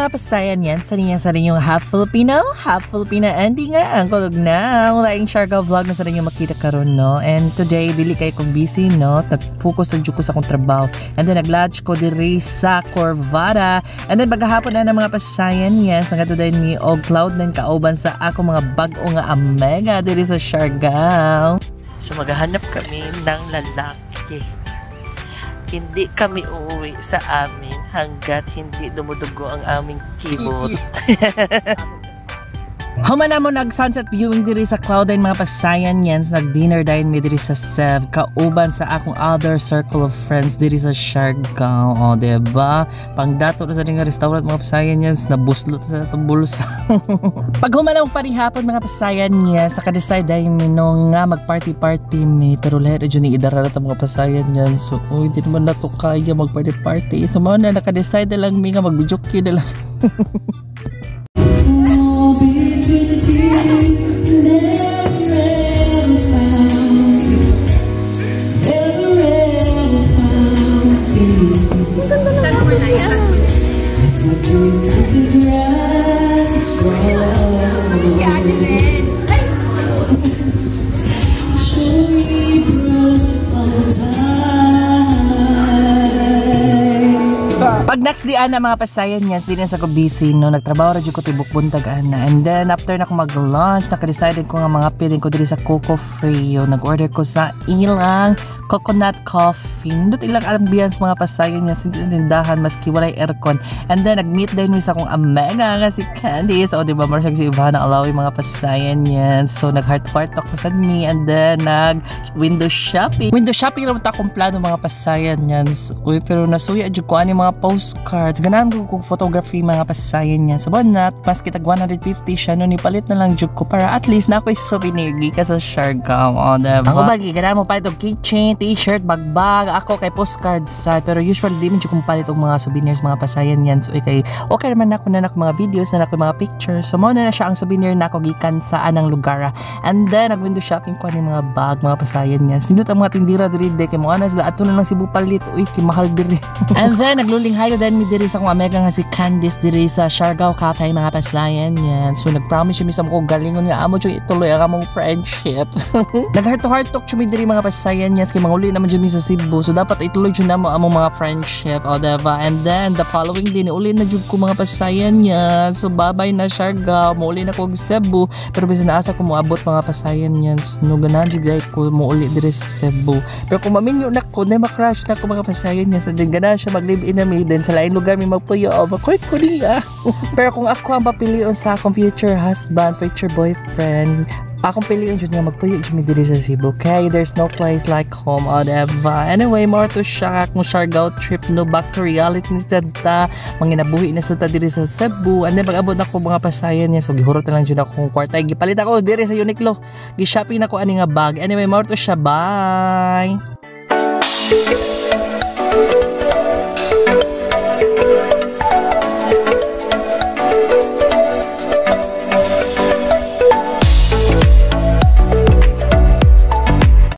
mga pasayan yan, sa ninyong half Filipino ending nga ang kulog na ang laing Siargao vlog na sa ninyong makita karon no. And today dili kay kong busy no, nag-focus na jud ko sa akong trabaho, and then nag-lodge ko diri sa Corvada, and then bagahapon na ng mga pasayan yan sa today ni og Cloud9 kauban sa ako mga bag-o nga Amega diri sa Siargao. So maghahanap kami ng lalaki. Hindi kami uuwi sa amin hanggat hindi dumudugo ang aming kibot. Humana mo nag-sunset viewing diri sa Cloud9 mga pasayan yan. Nag-dinner dine mi diri sa Sev. Kauban sa akong other circle of friends diri sa Siargao. O, diba? Pangdato na sa nga restaurant mga pasayan yan. Nabuslot sa itong bulsa. Pag humana mo parihapon mga pasayan yan, sa ka-decide dahil mi no nga mag-party-party mi. Pero lahat na dyan idara na mga pasayan yan. So, hindi naman na to kaya mag-party-party. So, mga na naka-decide na lang mi nga mag-joke na lang. Pag next di ana mga pasayan yan, hindi na sa ko busy no, nagtrabaho radyo ko tibok buntag ana, and then after na ko mag-lunch, naka-decide ko nga mga piling ko diri sa Coco Frio, nag-order ko sa ilang coconut coffee. Nindot ilang ambience mga pasayan yan, sintindahan maski walay aircon, and then nag-meet din sa akong Amega nga si Candice, o diba mo siya si Ivana Alawi mga pasayan yan. So nag-heart-heart ako sa me, and then nag-window shopping naman ta akong plano mga pasayan yan. So, pero nasuya adyo ko ani mga postcards, ganahan ko photography mga pasayan yan. So bonat, mas kitag 150 siya no, nipalit na lang jud ko para at least na ako'y souvenir ka sa Siargao, o diba? Ako bagi, ganahan mo pa itong keychain, t-shirt, bagbag, ako kay postcards sa, pero usually di man jud kong palit og mga souvenirs mga pasayan yan. So okay naman ako na mga videos na ako mga pictures. So mo na siya ang souvenir na ako gikan sa anang lugar. And then nag-window shopping ko ni mga bag mga pasayan yan. Sinut ang mga tindira diri de kay mo ana sila ato na lang Cebu palit, uy kay mahal diri. And then nagluling hayo din mi diri sa akong Amega nga si Candice diri sa Siargao Cafe mga pasayan yan. So nag-promise mi sa mo galingon nga amo jud ituloy ang among friendship. Nag-heart to heart talk mi diri mga pasayan yan, kay manguli naman jud mi sa Cebu. So dapat ituloy jud namo among mga friendship, o diba? And then the following day uli na jud ko mga pasayan yan. So bye-bye na Siargao, mauli na ko og Cebu, pero bisan naasa ko moabot mga pasayan yan. So no ganahan jud ko mauli diri sa Cebu. Pero kung maminyo na ko na ma-crush na ko mga pasayan yan, so din ganahan siya mag-live in na mi din sa lain lugar mi magpuyo o makuit ko niya. Pero kung ako ang papilion sa akong future husband, future boyfriend, akong piliin dyan nga magpuyo dyan diri sa Cebu. Okay, there's no place like home, o diba? Anyway, more to siya akong Siargao trip no, back to reality ni Tata. Manginabuhi na sa ta diri sa Cebu, and then pag-abot na ko mga pasayan niya, so gihurot na lang dyan akong kwarta. Gipalit ako diri sa Uniqlo, gi-shopping na ko ani nga bag. Anyway, more to siya, bye!